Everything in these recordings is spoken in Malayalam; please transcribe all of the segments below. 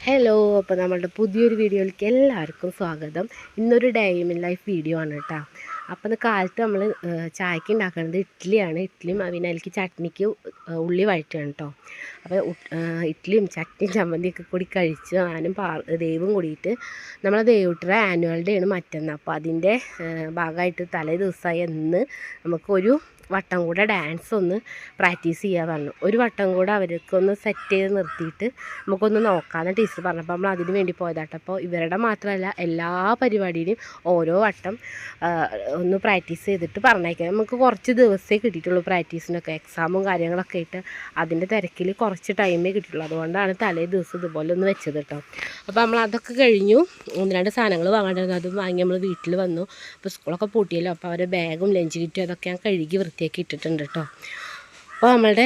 ഹലോ, അപ്പോൾ നമ്മളുടെ പുതിയൊരു വീഡിയോയിലേക്ക് എല്ലാവർക്കും സ്വാഗതം. ഇന്നൊരു ഡേ ഇൻ ലൈഫ് വീഡിയോ ആണ് കേട്ടോ. അപ്പോൾ ഇന്ന് കാലത്ത് നമ്മൾ ചായക്ക് ഉണ്ടാക്കുന്നത് ഇഡ്ഡലിയാണ്. ഇഡ്ഡലിയും പിന്നെ അതിലേക്ക് ചട്നിക്ക് ഉള്ളി വഴറ്റുകയാണ് കേട്ടോ. അപ്പോൾ ഇഡ്ഡലിയും ചട്നിയും ചമ്മന്തിയൊക്കെ കൂടി കഴിച്ച് ഞാനും ദേവും കൂടിയിട്ട് നമ്മളെ ദേവൂട്ടറെ ആനുവൽ ഡേ ആണ് മറ്റന്ന്. അപ്പോൾ അതിൻ്റെ ഭാഗമായിട്ട് തലേ ദിവസമായി എന്ന് നമുക്കൊരു വട്ടം കൂടെ ഡാൻസ് ഒന്ന് പ്രാക്ടീസ് ചെയ്യാൻ പറഞ്ഞു. ഒരു വട്ടം കൂടെ അവർക്കൊന്ന് സെറ്റ് ചെയ്ത് നിർത്തിയിട്ട് നമുക്കൊന്ന് നോക്കാമെന്ന് ടീച്ചർ പറഞ്ഞപ്പോൾ നമ്മൾ അതിന് വേണ്ടി പോയതാട്ടോ. അപ്പോൾ ഇവരുടെ മാത്രമല്ല എല്ലാ പരിപാടിയിലും ഓരോ വട്ടം ഒന്ന് പ്രാക്ടീസ് ചെയ്തിട്ട് പറഞ്ഞേക്കാം. നമുക്ക് കുറച്ച് ദിവസമേ കിട്ടിയിട്ടുള്ളൂ പ്രാക്ടീസിനൊക്കെ, എക്സാമും കാര്യങ്ങളൊക്കെ ആയിട്ട് അതിൻ്റെ തിരക്കിൽ കുറച്ച് ടൈമേ കിട്ടിയിട്ടുള്ളൂ. അതുകൊണ്ടാണ് തലേ ദിവസം ഇതുപോലെ ഒന്ന് വെച്ചത് കേട്ടോ. അപ്പോൾ നമ്മൾ അതൊക്കെ കഴിഞ്ഞു. ഒന്ന് രണ്ട് സാധനങ്ങൾ വാങ്ങേണ്ടിരുന്നു, അതും വാങ്ങി നമ്മൾ വീട്ടിൽ വന്നു. അപ്പോൾ സ്കൂളൊക്കെ പൂട്ടിയല്ലോ, അപ്പോൾ അവരുടെ ബാഗും ലഞ്ച് കിറ്റും അതൊക്കെ ഞാൻ കഴുകി വൃത്തിയാക്കി ഇട്ടിട്ടുണ്ട് കേട്ടോ. അപ്പോൾ നമ്മളുടെ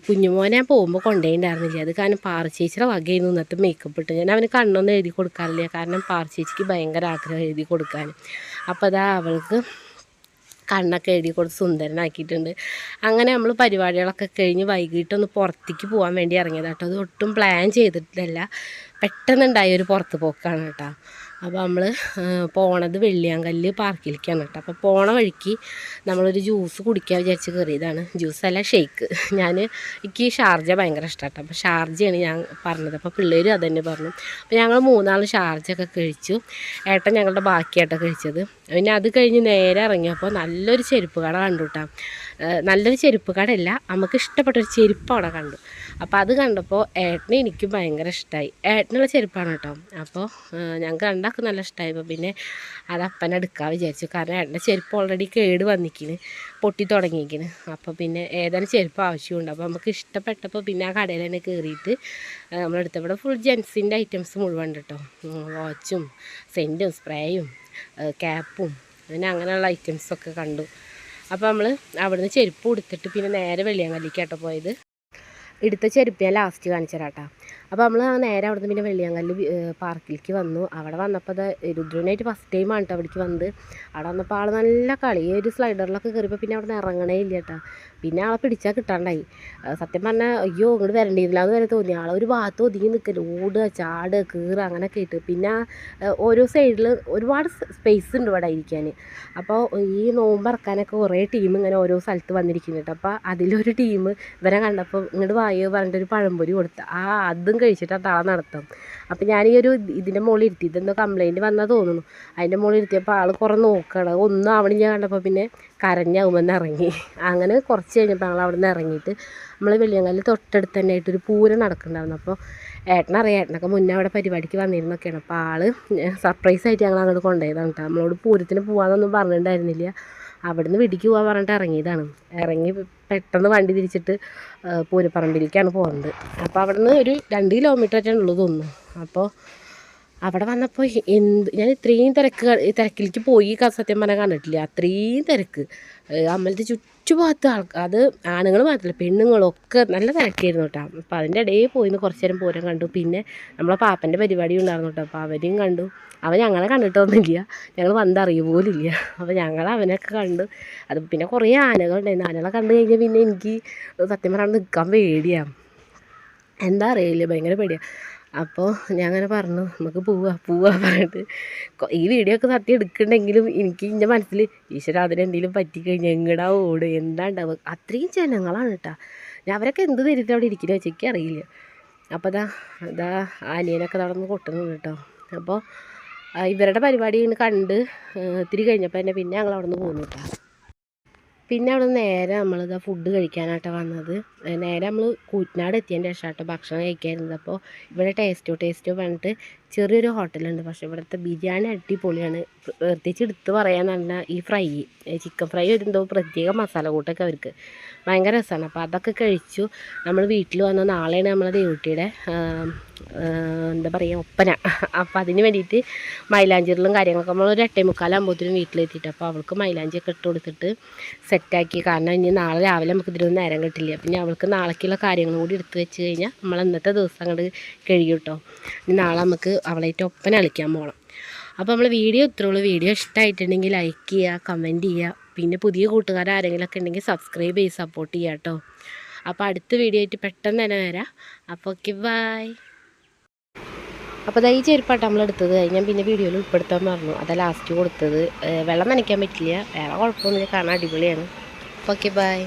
കുഞ്ഞുമോനെ ഞാൻ പോകുമ്പോൾ കൊണ്ടുപോയിട്ടുണ്ടായിരുന്നില്ല. അത് കാരണം പാറച്ചേച്ചിയുടെ വകയായിരുന്നു ഇന്നത്തെ മേക്കപ്പ് ഇട്ട്. ഞാൻ അവന് കണ്ണൊന്നും എഴുതി കൊടുക്കാറില്ല, കാരണം പാറച്ചേച്ചിക്ക് ഭയങ്കര ആഗ്രഹം എഴുതി കൊടുക്കാൻ. അപ്പോൾ അതാ അവൾക്ക് കണ്ണൊക്കെ എഴുതി കൊടുത്ത് സുന്ദരനാക്കിയിട്ടുണ്ട്. അങ്ങനെ നമ്മൾ പരിപാടികളൊക്കെ കഴിഞ്ഞ് വൈകിട്ടൊന്ന് പുറത്തേക്ക് പോകാൻ വേണ്ടി ഇറങ്ങിയതാണ് കേട്ടോ. അത് ഒട്ടും പ്ലാൻ ചെയ്തിട്ടില്ല, പെട്ടെന്നുണ്ടായ ഒരു പുറത്ത് പോക്കാണ് കേട്ടോ. അപ്പോൾ നമ്മൾ പോണത് വെള്ളിയാങ്കല്ല് പാർക്കിലേക്കാണ് കേട്ടോ. അപ്പോൾ പോണ വഴിക്ക് നമ്മളൊരു ജ്യൂസ് കുടിക്കാൻ വിചാരിച്ച് കയറിയതാണ്. ജ്യൂസല്ല, ഷെയ്ക്ക്. എനിക്ക് ഷാർജ ഭയങ്കര ഇഷ്ടമാണ് കേട്ടോ. അപ്പോൾ ഷാർജയാണ് ഞാൻ പറഞ്ഞത്. അപ്പോൾ പിള്ളേരും അത് തന്നെ പറഞ്ഞു. അപ്പോൾ ഞങ്ങൾ മൂന്നാൾ ഷാർജയൊക്കെ കഴിച്ചു. ഏട്ടൻ ഞങ്ങളുടെ ബാക്കിയായിട്ടാണ് കഴിച്ചത്. പിന്നെ അത് കഴിഞ്ഞ് നേരെ ഇറങ്ങിയപ്പോൾ നല്ലൊരു ചെരുപ്പ് കട കണ്ടു കേട്ടോ. നല്ലൊരു ചെരുപ്പ് കടയല്ല, നമുക്ക് ഇഷ്ടപ്പെട്ടൊരു ചെരുപ്പ് അവിടെ കണ്ടു. അപ്പോൾ അത് കണ്ടപ്പോൾ ഏട്ടനെ എനിക്കും ഭയങ്കര ഇഷ്ടമായി. ഏട്ടനുള്ള ചെരുപ്പാണ് കേട്ടോ. അപ്പോൾ ഞങ്ങൾക്ക് രണ്ടാൾക്ക് നല്ല ഇഷ്ടമായപ്പോൾ പിന്നെ അത് അപ്പനെ എടുക്കാൻ വിചാരിച്ചു. കാരണം ഏട്ടൻ്റെ ചെരുപ്പ് ഓൾറെഡി കേട് വന്നിക്കിന്, പൊട്ടി തുടങ്ങിയിരിക്കുന്നു. അപ്പോൾ പിന്നെ ഏതാനും ചെരുപ്പ് ആവശ്യമുണ്ട്. അപ്പോൾ നമുക്ക് ഇഷ്ടപ്പെട്ടപ്പോൾ പിന്നെ ആ കടയിൽ തന്നെ കയറിയിട്ട് നമ്മളെടുത്തവിടെ ഫുൾ ജെൻസിൻ്റെ ഐറ്റംസ് മുഴുവൻ ഉണ്ട് കേട്ടോ. വാച്ചും സെൻറ്റും സ്പ്രേയും ക്യാപ്പും പിന്നെ അങ്ങനെയുള്ള ഐറ്റംസൊക്കെ കണ്ടു. അപ്പോൾ നമ്മൾ അവിടുന്ന് ചെരുപ്പ് കൊടുത്തിട്ട് പിന്നെ നേരെ വെള്ളിയാങ്കല്ലിക്കാട്ടോ പോയത്. എടുത്ത ചെരുപ്പ് ഞാൻ ലാസ്റ്റ് കാണിച്ചു തരാം കേട്ടോ. അപ്പോൾ നമ്മൾ നേരെ അവിടുന്ന് പിന്നെ വെള്ളിയാങ്കല്ല് പാർക്കിലേക്ക് വന്നു. അവിടെ വന്നപ്പോൾ അത് രുദ്രനായിട്ട് ഫസ്റ്റ് ടൈമാണ് കേട്ടോ അവിടേക്ക് വന്നത്. അവിടെ വന്നപ്പോൾ ആൾ നല്ല കളി, ഒരു സ്ലൈഡറിലൊക്കെ കയറിയപ്പോൾ പിന്നെ അവിടെ നിന്ന് ഇറങ്ങണേ ഇല്ല കേട്ടോ. പിന്നെ ആളെ പിടിച്ചാൽ കിട്ടാണ്ടായി. സത്യം പറഞ്ഞാൽ അയ്യോ ഇങ്ങോട്ട് വരേണ്ടിയിരുന്നില്ല എന്ന് വരെ തോന്നി. ആളൊരു ഭാഗത്ത് ഒതുങ്ങി നിൽക്കല്, ഓടുക ചാടുക കീറുക അങ്ങനെയൊക്കെ ആയിട്ട്. പിന്നെ ഓരോ സൈഡിൽ ഒരുപാട് സ്പേസ് ഉണ്ട് ഇവിടെ ഇരിക്കാൻ. അപ്പോൾ ഈ നോമ്പ് ഇറക്കാനൊക്കെ കുറേ ടീം ഇങ്ങനെ ഓരോ സ്ഥലത്ത് വന്നിരിക്കുന്നുണ്ട്. അപ്പോൾ അതിലൊരു ടീം ഇവരെ കണ്ടപ്പോൾ ഇങ്ങോട്ട് വായോ പറഞ്ഞിട്ടൊരു പഴംപൊരി കൊടുത്ത് അതും കഴിച്ചിട്ട് ആ തള നടത്തും. അപ്പോൾ ഞാൻ ഈ ഒരു ഇതിൻ്റെ മുകളിൽ ഇരുത്തി, ഇതെന്തോ കംപ്ലയിൻറ്റ് വന്നാൽ തോന്നുന്നു. അതിൻ്റെ മുകളിൽ ഇരുത്തിയപ്പോൾ ആൾ കുറേ നോക്കണം, ഒന്നും ആവണില്ല. കണ്ടപ്പോൾ പിന്നെ കരഞ്ഞാവുമെന്ന് ഇറങ്ങി. അങ്ങനെ കുറച്ച് കഴിഞ്ഞപ്പോൾ ഞങ്ങൾ അവിടെ നിന്ന് ഇറങ്ങിയിട്ട് നമ്മൾ വെള്ളിയാങ്കല്ല് തൊട്ടടുത്ത് തന്നെ ആയിട്ടൊരു പൂരം നടക്കുന്നുണ്ടായിരുന്നു. അപ്പോൾ ഏട്ടനറിയാം, ഏട്ടനൊക്കെ മുന്നേ അവിടെ പരിപാടിക്ക് വന്നിരുന്നൊക്കെയാണ്. അപ്പോൾ ആൾ സർപ്രൈസായിട്ട് ഞങ്ങൾ അങ്ങോട്ട് കൊണ്ടുപോയതാണ് കേട്ടോ. നമ്മളോട് പൂരത്തിന് പോകാമെന്നൊന്നും പറഞ്ഞിട്ടുണ്ടായിരുന്നില്ല. അവിടുന്ന് വീട്ടിലേക്ക് പോകാൻ പറഞ്ഞിട്ട് ഇറങ്ങിയതാണ്. ഇറങ്ങി പെട്ടെന്ന് വണ്ടി തിരിച്ചിട്ട് പൂരപ്പറമ്പിലേക്കാണ് പോകുന്നത്. അപ്പോൾ അവിടുന്ന് ഒരു 2 കിലോമീറ്റർ ഉള്ളൂ തോന്നുന്നു. അപ്പോൾ അവിടെ വന്നപ്പോൾ ഞാൻ ഇത്രയും തിരക്കിലേക്ക് പോയി സത്യം പറഞ്ഞാൽ കണ്ടിട്ടില്ല. അത്രയും തിരക്ക് അമ്പലത്തിൽ ചുറ്റുഭാഗത്ത് ആൾക്കാർ, അത് ആണുങ്ങൾ മാത്രമല്ല പെണ്ണുങ്ങളൊക്കെ നല്ല തിരക്കായിരുന്നു കേട്ടോ. അപ്പോൾ അതിൻ്റെ ഇടയിൽ പോയിന്ന് കുറച്ച് നേരം പൂരം കണ്ടു. പിന്നെ നമ്മളെ പാപ്പൻ്റെ പരിപാടി ഉണ്ടായിരുന്നു കേട്ടോ. അപ്പോൾ അവരെയും കണ്ടു. അവൻ ഞങ്ങളെ കണ്ടിട്ടൊന്നുമില്ല, ഞങ്ങൾ വന്നറിയ പോലില്ല. അപ്പോൾ ഞങ്ങൾ അവനൊക്കെ കണ്ടു. അത് പിന്നെ കുറേ ആനകളുണ്ടായിരുന്നു. ആനകളെ കണ്ടു കഴിഞ്ഞാൽ പിന്നെ എനിക്ക് സത്യം പറഞ്ഞാൽ നിൽക്കാൻ പേടിയാണ്, എന്താ അറിയില്ല, ഭയങ്കര പേടിയാണ്. അപ്പോൾ ഞാൻ അങ്ങനെ പറഞ്ഞു നമുക്ക് പോവാ പറഞ്ഞിട്ട്. ഈ വീഡിയോ ഒക്കെ സത്യം എടുക്കണമെങ്കിലും എനിക്ക് എൻ്റെ മനസ്സിൽ ഈശ്വര അതിനെന്തെങ്കിലും പറ്റിക്കഴിഞ്ഞാൽ എങ്ങടാ ഓട് എന്താ ഉണ്ടാവുക, അത്രയും ജനങ്ങളാണ് കേട്ടോ. ഞാൻ അവരൊക്കെ എന്ത് തരുന്നത് അവിടെ ഇരിക്കുന്നത് വെച്ചേക്ക് അറിയില്ല. അപ്പോൾ അതാ ആനിയനൊക്കെ നടന്ന് കൊട്ടുന്നുണ്ട് കേട്ടോ. അപ്പോൾ ഇവരുടെ പരിപാടി കണ്ട് ഇത്തിരി കഴിഞ്ഞപ്പോൾ തന്നെ പിന്നെ ഞങ്ങൾ അവിടെ നിന്ന് പോന്നു കേട്ടോ. പിന്നെ അവിടെ നിന്ന് നേരെ നമ്മളിതാ ഫുഡ് കഴിക്കാനായിട്ടാണ് വന്നത്. നേരെ നമ്മൾ കൂറ്റനാട് എത്തിയതിൻ്റെ ശേഷമായിട്ട് ഭക്ഷണം കഴിക്കായിരുന്നത്. അപ്പോൾ ഇവിടെ ടേസ്റ്റോ പറഞ്ഞിട്ട് ചെറിയൊരു ഹോട്ടലുണ്ട്. പക്ഷേ ഇവിടുത്തെ ബിരിയാണി അടിപൊളിയാണ്. പ്രത്യേകിച്ച് എടുത്ത് പറയാന്ന് പറഞ്ഞാൽ ഈ ചിക്കൻ ഫ്രൈ എന്തോ പ്രത്യേക മസാല കൂട്ടൊക്കെ അവർക്ക് ഭയങ്കര രസമാണ്. അപ്പോൾ അതൊക്കെ കഴിച്ചു. നമ്മൾ വീട്ടിൽ വന്ന നാളെയാണ് നമ്മളെ ദേവുട്ടിയുടെ എന്താ പറയുക ഒപ്പന. അപ്പോൾ അതിന് വേണ്ടിയിട്ട് മൈലാഞ്ചിറിലും കാര്യങ്ങളൊക്കെ നമ്മളൊരു 8:45 വീട്ടിലെത്തിയിട്ട്, അപ്പോൾ അവൾക്ക് മൈലാഞ്ചിയൊക്കെ ഇട്ട് കൊടുത്തിട്ട് സെറ്റാക്കി. കാരണം ഇനി നാളെ രാവിലെ നമുക്ക് ഇതിലൊന്നും നേരം കിട്ടില്ല. പിന്നെ അവൾക്ക് നാളേക്കുള്ള കാര്യങ്ങളും കൂടി എടുത്ത് വെച്ച് കഴിഞ്ഞാൽ നമ്മൾ ഇന്നത്തെ ദിവസം അങ്ങോട്ട് കഴിയും കേട്ടോ. ഇനി നാളെ നമുക്ക് അവളായിട്ട് ഒപ്പന കളിക്കാൻ പോകണം. അപ്പോൾ നമ്മൾ വീഡിയോ ഇത്രയുള്ളൂ. വീഡിയോ ഇഷ്ടമായിട്ടുണ്ടെങ്കിൽ ലൈക്ക് ചെയ്യുക, കമൻറ്റ് ചെയ്യുക. പിന്നെ പുതിയ കൂട്ടുകാർ ആരെങ്കിലുമൊക്കെ ഉണ്ടെങ്കിൽ സബ്സ്ക്രൈബ് ചെയ്ത് സപ്പോർട്ട് ചെയ്യുക കേട്ടോ. അപ്പോൾ അടുത്ത വീഡിയോ ആയിട്ട് പെട്ടെന്ന് തന്നെ വരാം. അപ്പോൾ ഓക്കെ, ബൈ. അപ്പോൾ ഈ ചെരുപ്പാട്ട് നമ്മളെടുത്തത് ഞാൻ പിന്നെ വീഡിയോയിൽ ഉൾപ്പെടുത്താൻ പറഞ്ഞു. അതാ ലാസ്റ്റ് കൊടുത്തത്. വെള്ളം നനയ്ക്കാൻ പറ്റില്ല, വേറെ കുഴപ്പമൊന്നുമില്ല, കാണാൻ അടിപൊളിയാണ്. Okay bye.